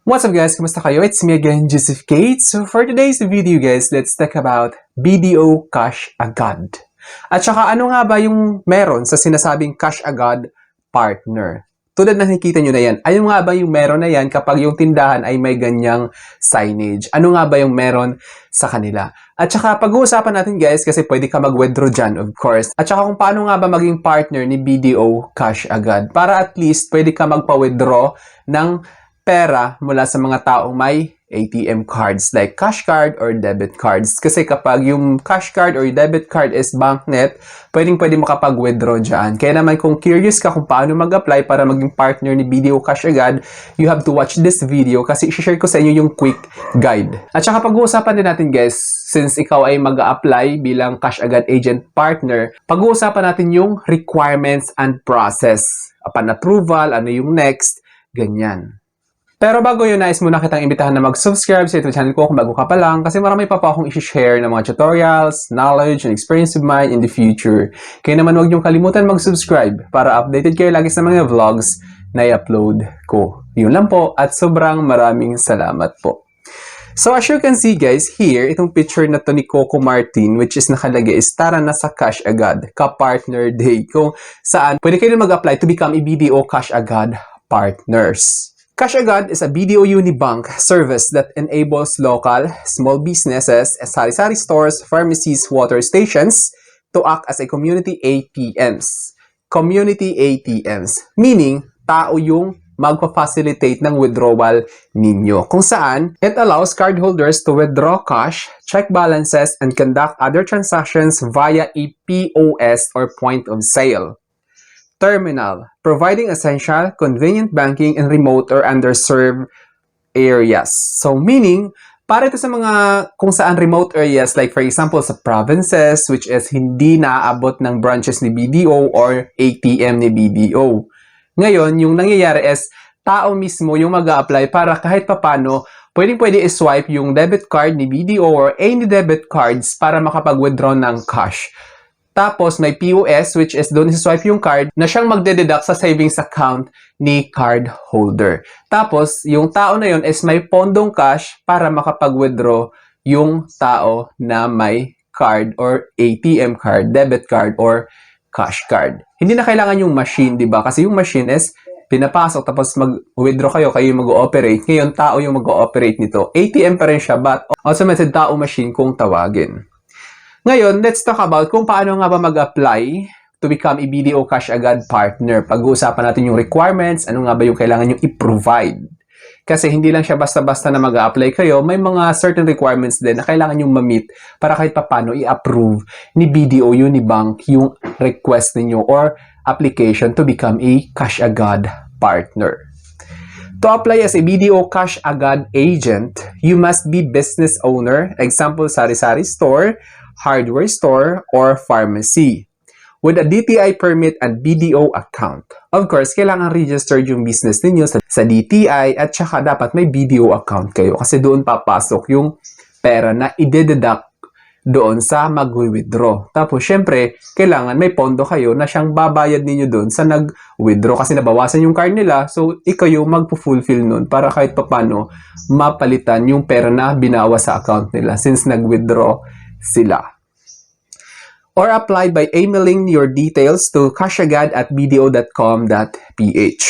What's up guys? Kumusta kayo? It's me again, Joseph Kate. So for today's video guys, let's talk about BDO Cash Agad. At saka ano nga ba yung meron sa sinasabing Cash Agad partner? Tulad na nakikita nyo na yan, ano nga ba yung meron na yan kapag yung tindahan ay may ganyang signage? Ano nga ba yung meron sa kanila? At saka pag-uusapan natin guys, kasi pwede ka mag-withdraw dyan of course. At saka kung paano nga ba maging partner ni BDO Cash Agad para at least pwede ka magpa-withdraw ng pera mula sa mga taong may ATM cards like cash card or debit cards. Kasi kapag yung cash card or debit card is banknet, pwede makapag-withdraw dyan. Kaya naman kung curious ka kung paano mag-apply para maging partner ni BDO Cash Agad, you have to watch this video kasi i-share ko sa inyo yung quick guide. At saka pag-uusapan din natin guys, since ikaw ay mag-a-apply bilang Cash Agad agent partner, pag-uusapan natin yung requirements and process. Upon approval, ano yung next, ganyan. Pero bago yun, nais muna kitang imbitahan na mag-subscribe sa YouTube channel ko kung bago ka pa lang kasi marami pa akong i-share ng mga tutorials, knowledge, and experience of mine in the future. Kaya naman huwag niyong kalimutan mag-subscribe para updated kayo lagi sa mga vlogs na i-upload ko. Yun lang po at sobrang maraming salamat po. So as you can see guys, here, itong picture na to ni Coco Martin which is nakalagay is tara na sa Cash Agad, ka-partner day. Kung saan, pwede kayo mag-apply to become a BDO Cash Agad partners. Cash Agad is a BDO Unibank service that enables local, small businesses, sari-sari stores, pharmacies, water stations to act as a community ATMs. Community ATMs, meaning tao yung magpa-facilitate ng withdrawal ninyo. Kung saan, it allows cardholders to withdraw cash, check balances, and conduct other transactions via a POS or point of sale. Terminal, providing essential, convenient banking in remote or underserved areas. So, meaning, para ito sa mga kung saan remote areas, like for example, sa provinces, which is hindi naaabot ng branches ni BDO or ATM ni BDO. Ngayon, yung nangyayari is, tao mismo yung mag-a-apply para kahit papano, pwede i-swipe yung debit card ni BDO or any debit cards para makapag-withdraw ng cash. Tapos, may POS, which is doon i-swipe yung card na siyang magdededuct sa savings account ni card holder. Tapos, yung tao na yun is may pondong cash para makapag-withdraw yung tao na may card or ATM card, debit card, or cash card. Hindi na kailangan yung machine, di ba? Kasi yung machine is pinapasok tapos mag-withdraw kayo yung mag-ooperate. Ngayon, tao yung mag-ooperate nito. ATM pa rin siya, but automated tao machine kung tawagin. Ngayon, let's talk about kung paano nga ba mag-apply to become a BDO Cash Agad partner. Pag-uusapan natin yung requirements, ano nga ba yung kailangan nyo i-provide. Kasi hindi lang siya basta-basta na mag-apply kayo, may mga certain requirements din na kailangan nyo ma-meet para kahit papano i-approve ni BDO Unibank yung request ninyo or application to become a Cash Agad partner. To apply as a BDO Cash Agad agent, you must be business owner, example, sari-sari store, hardware store, or pharmacy, with a DTI permit and BDO account. Of course, kailangan registered yung business ninyo sa DTI at saka dapat may BDO account kayo kasi doon papasok yung pera na i-deduct doon sa mag-withdraw. Tapos, syempre, kailangan may pondo kayo na siyang babayad ninyo doon sa nag-withdraw kasi nabawasan yung card nila. So, ikaw yung mag-fulfill nun para kahit papano mapalitan yung pera na binawa sa account nila since nag-withdraw sila. Or apply by emailing your details to cashagad@bdo.com.ph,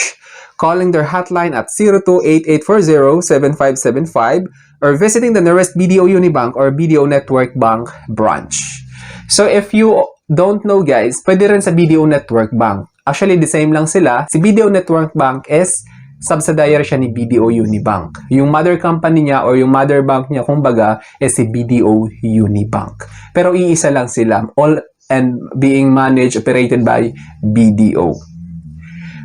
calling their hotline at 0288407575, or visiting the nearest BDO Unibank or BDO Network Bank branch. So if you don't know guys, pwede rin sa BDO Network Bank. Actually, the same lang sila. Si BDO Network Bank is subsidiary siya ni BDO Unibank. Yung mother company niya or yung mother bank niya, kumbaga, is si BDO Unibank. Pero iisa lang sila. All and being managed, operated by BDO.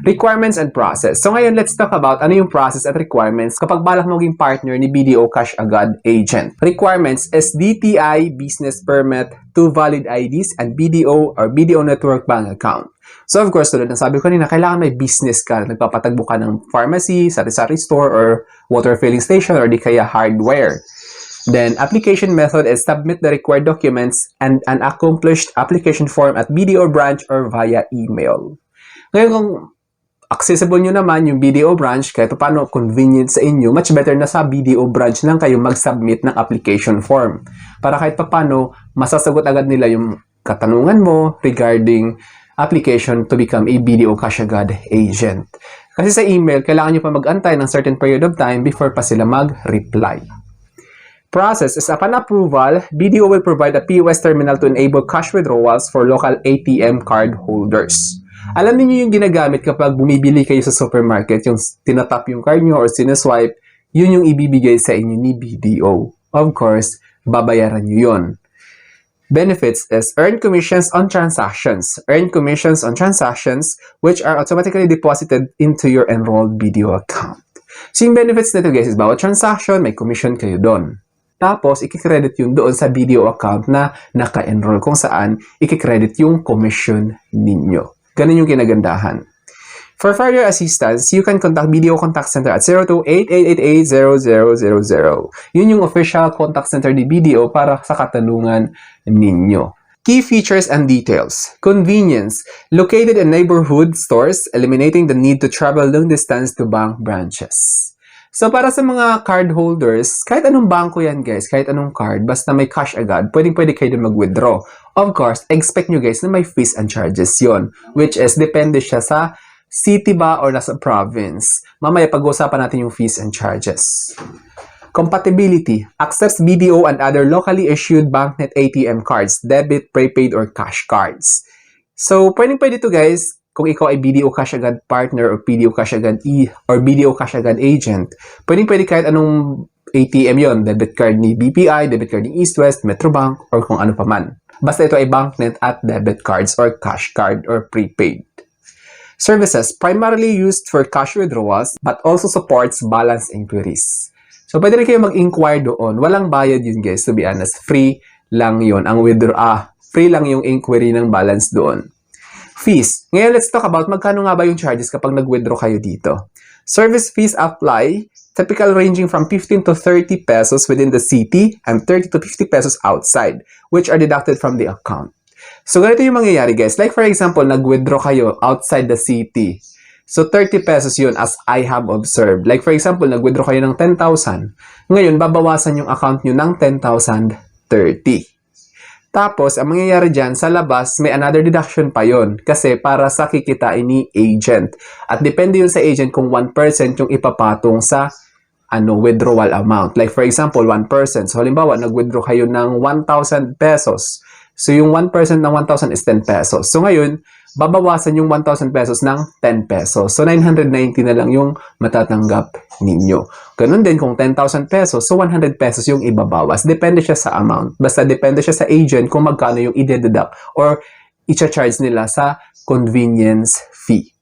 Requirements and process. So ngayon, let's talk about ano yung process at requirements kapag balak maging partner ni BDO Cash Agad agent. Requirements is DTI business permit, 2 valid IDs, and BDO or BDO Network Bank account. So of course, tulad ng sabi ko kanina, kailangan may business ka. Nagpapatagbo ka ng pharmacy, sari-sari store, or water filling station, or di kaya hardware. Then, application method is submit the required documents and an accomplished application form at BDO branch or via email. Ngayon, kung accessible nyo naman yung BDO branch, kahit paano convenient sa inyo, much better na sa BDO branch lang kayo mag-submit ng application form. Para kahit paano, masasagot agad nila yung katanungan mo regarding application to become a BDO Cash Agad agent. Kasi sa email, kailangan nyo pa mag-antay ng certain period of time before pa sila mag-reply. Process is upon approval, BDO will provide a POS terminal to enable cash withdrawals for local ATM card holders. Alam niyo yung ginagamit kapag bumibili kayo sa supermarket, yung tinatap yung card nyo or sineswipe, yun yung ibibigay sa inyo ni BDO. Of course, babayaran nyo yun. Benefits is earned commissions on transactions. Earned commissions on transactions which are automatically deposited into your enrolled BDO account. So yung benefits nito guys is bawat transaction, may commission kayo doon. Tapos, ikikredit yun doon sa BDO account na naka-enroll kung saan ikikredit yung commission ninyo. Ganun yung kinagandahan. For further assistance, you can contact BDO Contact Center at 02-8888-0000. Yun yung official contact center ni BDO para sa katanungan ninyo. Key features and details. Convenience. Located in neighborhood stores, eliminating the need to travel long distance to bank branches. So, para sa mga card holders, kahit anong bangko yan guys, kahit anong card, basta may cash agad, pwedeng-pwede kayo din mag-withdraw. Of course, expect nyo guys na may fees and charges yon, which is depende siya sa city ba or nasa province. Mamaya pag-uusapan natin yung fees and charges. Compatibility. Accepts BDO and other locally issued BancNet ATM cards, debit, prepaid, or cash cards. So, pwedeng-pwede to guys, kung ikaw ay BDO Cash Agad partner or BDO Cash Agad or BDO Cash Agad agent, pwedeng-pwede kahit anong ATM yon, debit card ni BPI, debit card ni East West, Metrobank, or kung ano pa man. Basta ito ay BancNet at debit cards or cash card or prepaid. Services, primarily used for cash withdrawals but also supports balance inquiries. So, pwede rin kayo mag-inquire doon. Walang bayad yun guys, to be honest. Free lang yun. Free lang yung inquiry ng balance doon. Fees. Ngayon, let's talk about magkano nga ba yung charges kapag nag-withdraw kayo dito. Service fees apply, typical ranging from 15 to 30 pesos within the city and 30 to 50 pesos outside, which are deducted from the account. So, ganito yung mangyayari guys. Like for example, nag-withdraw kayo outside the city. So, 30 pesos yun as I have observed. Like for example, nag-withdraw kayo ng 10,000. Ngayon, babawasan yung account nyo ng 10,030. Tapos, ang mangyayari dyan, sa labas, may another deduction pa yon kasi para sa kikitain ni agent. At depende yun sa agent kung 1% yung ipapatong sa withdrawal amount. Like for example, 1%. So, halimbawa, nag-withdraw kayo ng 1,000 pesos. So, yung 1% ng 1,000 is 10 pesos. So, ngayon, babawasan yung 1,000 pesos ng 10 pesos. So, 990 na lang yung matatanggap ninyo. Ganun din kung 10,000 pesos, so 100 pesos yung ibabawas. Depende siya sa amount. Basta depende siya sa agent kung magkano yung i-deduct or i-charge nila sa convenience fee.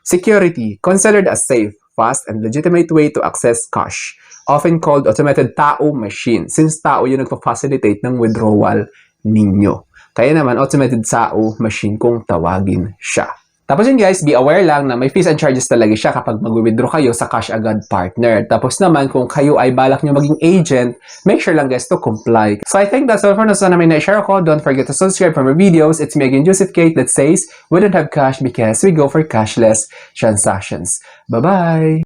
Security, considered a safe, fast, and legitimate way to access cash, often called automated tao machine, since tao yung nagpa-facilitate ng withdrawal ninyo. Kaya naman, automated tao machine kung tawagin siya. Tapos yun guys, be aware lang na may fees and charges talaga siya kapag mag-withdraw kayo sa Cash Agad partner. Tapos naman, kung kayo ay balak nyo maging agent, make sure lang guys to comply. So I think that's all for now. Sana may na-share ako. Don't forget to subscribe for more videos. It's me again, Joseph Kate, that says, we don't have cash because we go for cashless transactions. Bye-bye!